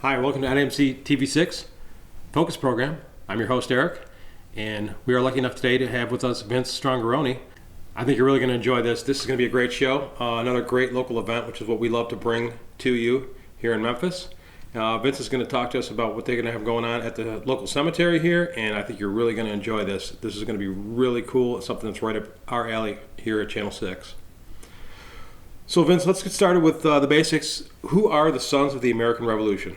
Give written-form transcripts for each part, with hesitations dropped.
Hi, welcome to NEMCtv6 Focus Program. I'm your host, Eric, and we are lucky enough today to have with us Vince Strongarone. I think you're really going to enjoy this. This is going to be a great show, another great local event, which is what we love to bring to you here in Memphis. Vince is going to talk to us about what they're going to have going on at the local cemetery here, and I think you're really going to enjoy this. This is going to be really cool. It's something that's right up our alley here at Channel 6. So Vince, let's get started with the basics. Who are the Sons of the American Revolution?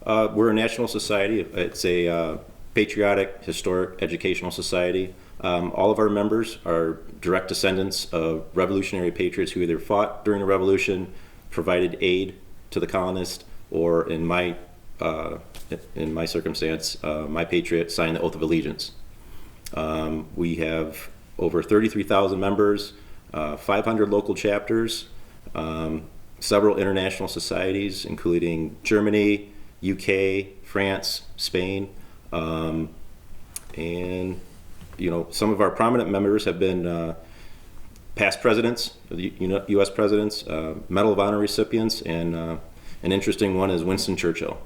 We're a national society. It's a patriotic, historic, educational society. All of our members are direct descendants of revolutionary patriots who either fought during the Revolution, provided aid to the colonists, or in my circumstance, my patriot signed the Oath of Allegiance. We have over 33,000 members, 500 local chapters, several international societies, including Germany, UK, France, Spain, and some of our prominent members have been past presidents, U.S. presidents, Medal of Honor recipients, and an interesting one is Winston Churchill.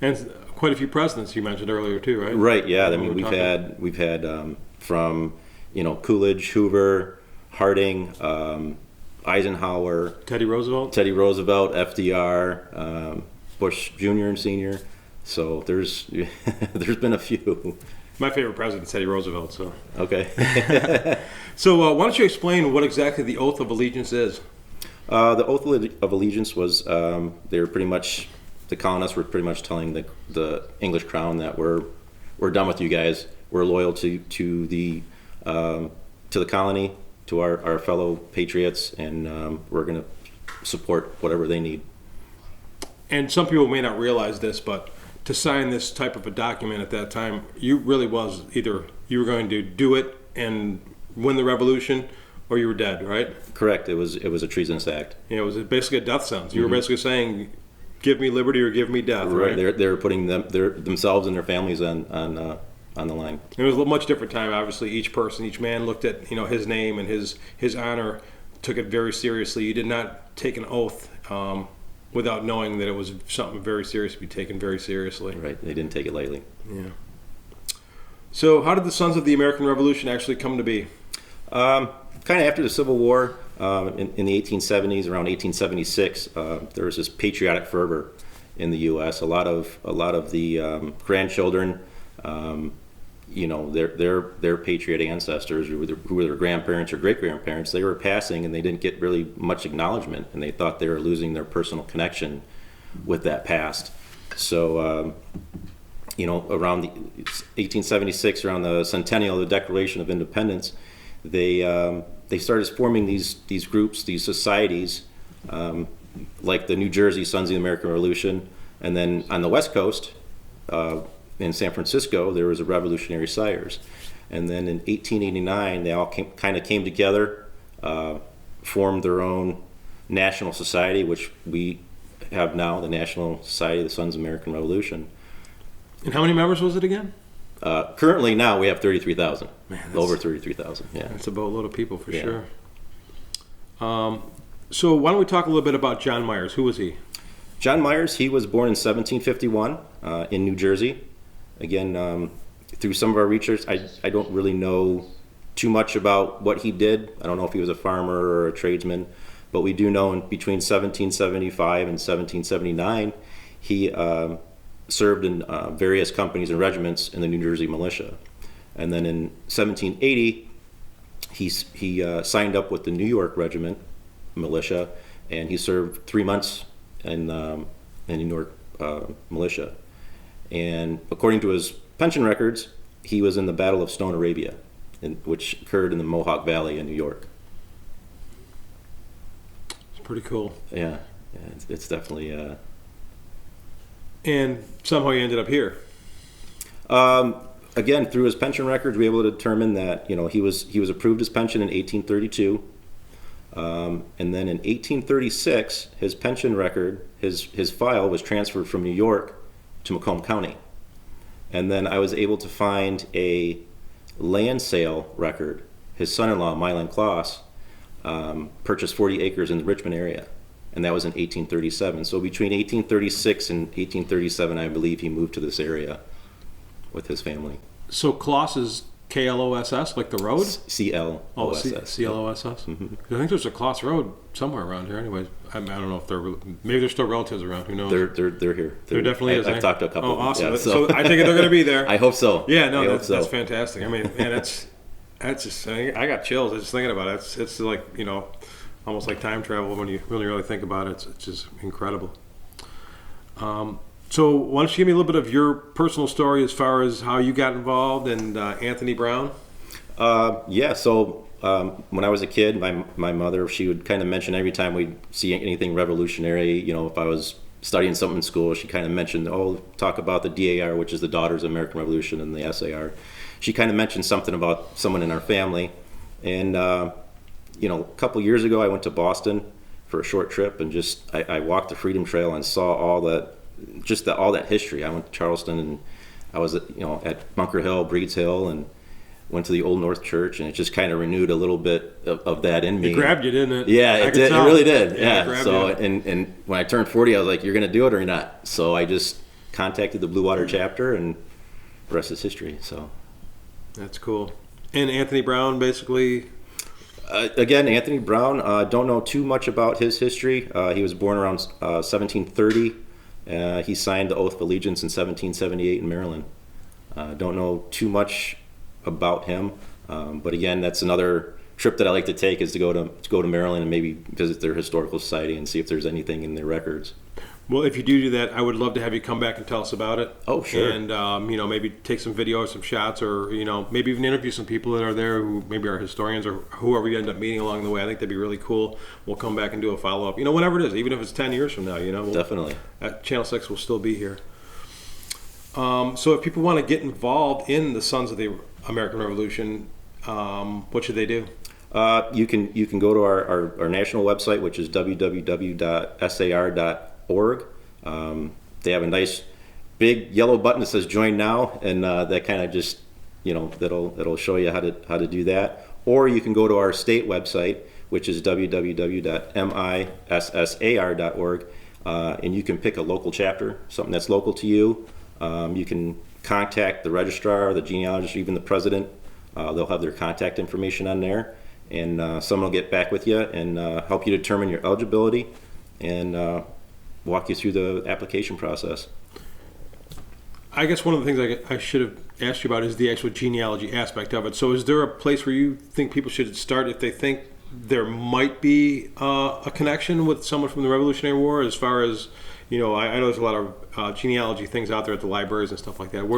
And quite a few presidents you mentioned earlier too, right? Right. Yeah. I mean, we've had from Coolidge, Hoover, Harding, Eisenhower, Teddy Roosevelt, FDR, Bush Jr. and Sr. So there's been a few. My favorite president is Teddy Roosevelt. So okay. So why don't you explain what exactly the Oath of Allegiance is? The Oath of Allegiance was the colonists were pretty much telling the English crown that we're done with you guys. We're loyal to the colony, to our fellow patriots, and we're going to support whatever they need. And some people may not realize this, but to sign this type of a document at that time, you really was either you were going to do it and win the revolution, or you were dead, right? Correct. It was a treasonous act. Yeah, it was basically a death sentence. You were basically saying, "Give me liberty or give me death." Right? They were putting themselves and their families on the line. It was a much different time. Obviously, each man looked at his name and his honor, took it very seriously. You did not take an oath without knowing that it was something very serious to be taken very seriously. Right. They didn't take it lightly. Yeah. So, how did the Sons of the American Revolution actually come to be? Kind of after the Civil War, in the 1870s, around 1876, there was this patriotic fervor in the U.S. A lot of the grandchildren, their patriot ancestors, who were their grandparents or great-grandparents, they were passing and they didn't get really much acknowledgement, and they thought they were losing their personal connection with that past. So, around the 1876, around the centennial of the Declaration of Independence, they started forming these groups, these societies, like the New Jersey Sons of the American Revolution, and then on the West Coast, in San Francisco, there was a Revolutionary Sires, and then in 1889 they all came together, formed their own national society, which we have now, the National Society of the Sons of the American Revolution. And how many members was it again? Currently now we have 33,000. Over 33,000, yeah. That's a boatload of people for sure. So why don't we talk a little bit about John Myers? Who was he? John Myers, he was born in 1751 in New Jersey. Again, through some of our research, I don't really know too much about what he did. I don't know if he was a farmer or a tradesman, but we do know between 1775 and 1779, he served in various companies and regiments in the New Jersey militia. And then in 1780, he signed up with the New York Regiment militia, and he served 3 months in New York militia. And according to his pension records, he was in the Battle of Stone Arabia, which occurred in the Mohawk Valley in New York. It's pretty cool. Yeah, it's definitely... And somehow he ended up here. Again, through his pension records, we were able to determine that he was approved his pension in 1832, and then in 1836, his pension record, his file was transferred from New York to Macomb County, and then I was able to find a land sale record. His son-in-law, Milan Kloss, purchased 40 acres in the Richmond area, and that was in 1837. So between 1836 and 1837, I believe he moved to this area with his family. So Closs is Kloss, like the road? C-L-O-S-S. C-L-O-S-S? Mm-hmm. I think there's a Closs Road somewhere around here anyways. I don't know if maybe there's still relatives around, who knows? They're here. There definitely is. I've talked to a couple Oh, of them. awesome. Yeah, so I think they're going to be there. I hope so. Yeah, no, that's fantastic. I mean, and that's just, I got chills just thinking about it. It's like, almost like time travel when you really think about it. It's just incredible. So why don't you give me a little bit of your personal story as far as how you got involved and Anthony Brown? Yeah, so when I was a kid, my mother, she would kind of mention every time we'd see anything revolutionary, if I was studying something in school, she kind of mentioned, talk about the DAR, which is the Daughters of American Revolution, and the SAR. She kind of mentioned something about someone in our family. And, a couple years ago, I went to Boston for a short trip, and I walked the Freedom Trail and saw all that history. I went to Charleston, and I was at Bunker Hill, Breeds Hill, and went to the Old North Church, and it just kind of renewed a little bit of that in me. It grabbed you, didn't it? Yeah, it did. It really did. Yeah. Yeah. So, and when I turned 40, I was like, "You're going to do it or you're not?" So I just contacted the Blue Water chapter, and the rest is history. So that's cool. And Anthony Brown, basically. Again, Anthony Brown. Don't know too much about his history. He was born around 1730. He signed the Oath of Allegiance in 1778 in Maryland. Don't know too much about him, but again, that's another trip that I like to take, is to go to Maryland and maybe visit their historical society and see if there's anything in their records. Well, if you do that, I would love to have you come back and tell us about it. Oh, sure. And maybe take some video or some shots, or maybe even interview some people that are there who maybe are historians or whoever you end up meeting along the way. I think that'd be really cool. We'll come back and do a follow up. Whenever it is, even if it's 10 years from now. Definitely. Channel 6 will still be here. So if people want to get involved in the Sons of the American Revolution, what should they do? You can go to our national website, which is www.sar.org. They have a nice big yellow button that says "Join Now," and that kind of just it'll show you how to do that. Or you can go to our state website, which is www.missar.org, and you can pick a local chapter, something that's local to you. You can contact the registrar, the genealogist, or even the president. They'll have their contact information on there, and someone will get back with you and help you determine your eligibility and walk you through the application process. I guess one of the things I should have asked you about is the actual genealogy aspect of it. So is there a place where you think people should start if they think there might be a connection with someone from the Revolutionary War, as far as, I know there's a lot of genealogy things out there at the libraries and stuff like that.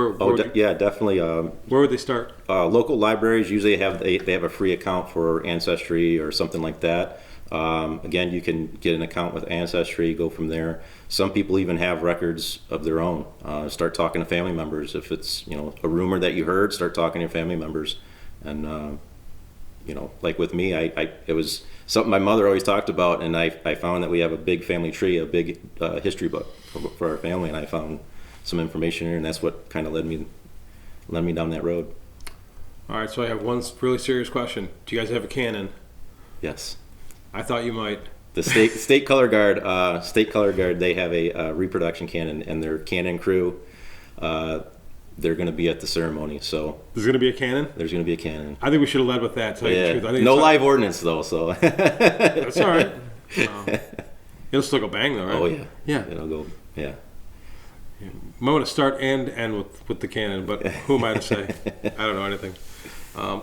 Definitely. Where would they start? Local libraries usually have a free account for Ancestry or something like that. Again, you can get an account with Ancestry, go from there. Some people even have records of their own. Start talking to family members. If it's a rumor that you heard, start talking to your family members. And like with me, it was something my mother always talked about, and I found that we have a big family tree, a big history book for our family, and I found some information here, and that's what kind of led me down that road. All right, so I have one really serious question. Do you guys have a cannon? Yes. I thought you might. The state color guard, they have a reproduction cannon, and their cannon crew, they're going to be at the ceremony. So there's going to be a cannon? There's going to be a cannon. I think we should have led with that. To tell you the truth. I think no live ordnance though, so that's all right. It'll still go bang though, right? Oh yeah. Yeah. It'll go. Yeah. Might want to start and end with the cannon, but who am I to say? I don't know anything.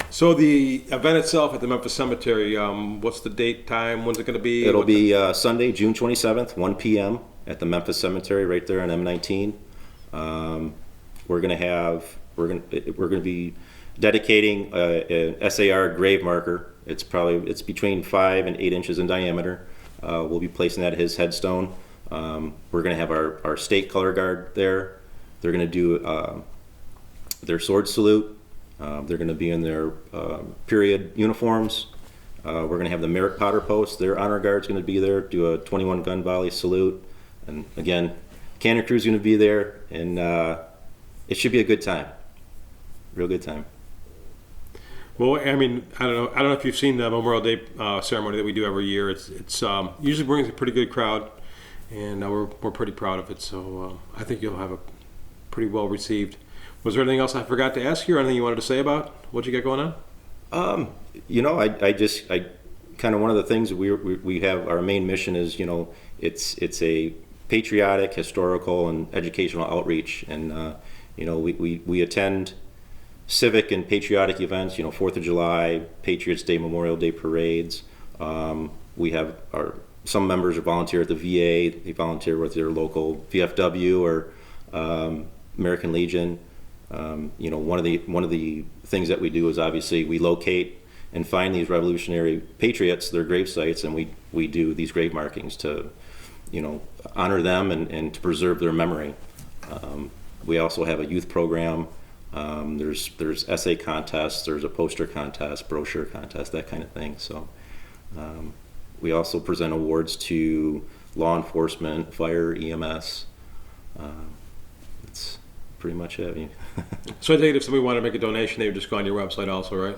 So the event itself at the Memphis Cementary, what's the date, time? When's it going to be? It'll be Sunday, June 27th, 1 p.m. at the Memphis Cemetery right there on M19. We're going to be dedicating an SAR grave marker. It's between 5 and 8 inches in diameter. We'll be placing that at his headstone. We're going to have our state color guard there. They're going to do their sword salute. They're going to be in their period uniforms. We're going to have the merit powder post. Their honor guard's going to be there, do a 21 gun volley salute. And again, cannon crew's going to be there, and it should be a good time. Real good time. Well, I mean, I don't know if you've seen the Memorial Day ceremony that we do every year. It's usually brings a pretty good crowd, and we're pretty proud of it. So I think you'll have a pretty well received. Was there anything else I forgot to ask you, or anything you wanted to say about what you got going on? I kind of one of the things we have, our main mission is, it's a patriotic, historical, and educational outreach, and we attend civic and patriotic events, 4th of July, Patriots Day, Memorial Day parades. We have some members are volunteer at the VA. They volunteer with their local VFW or American Legion. One of the things that we do is obviously we locate and find these revolutionary patriots, their grave sites, and we do these grave markings to, honor them and to preserve their memory. We also have a youth program. There's essay contests, there's a poster contest, brochure contest, that kind of thing. So we also present awards to law enforcement, fire, EMS. That's pretty much it. So I think if somebody wanted to make a donation, they would just go on your website also, right?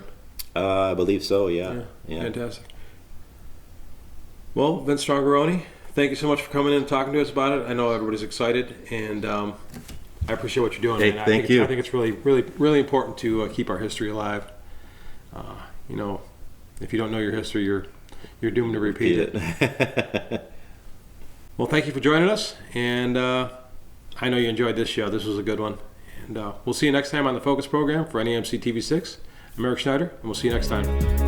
I believe so, yeah. Fantastic. Well, Vince Strongarone, thank you so much for coming in and talking to us about it. I know everybody's excited, and I appreciate what you're doing. Hey, thank you. I think it's really, really, really important to keep our history alive. If you don't know your history, you're doomed to repeat it. Well, thank you for joining us, and I know you enjoyed this show. This was a good one, and we'll see you next time on the Focus program for NEMCtv6. I'm Eric Schneider, and we'll see you next time.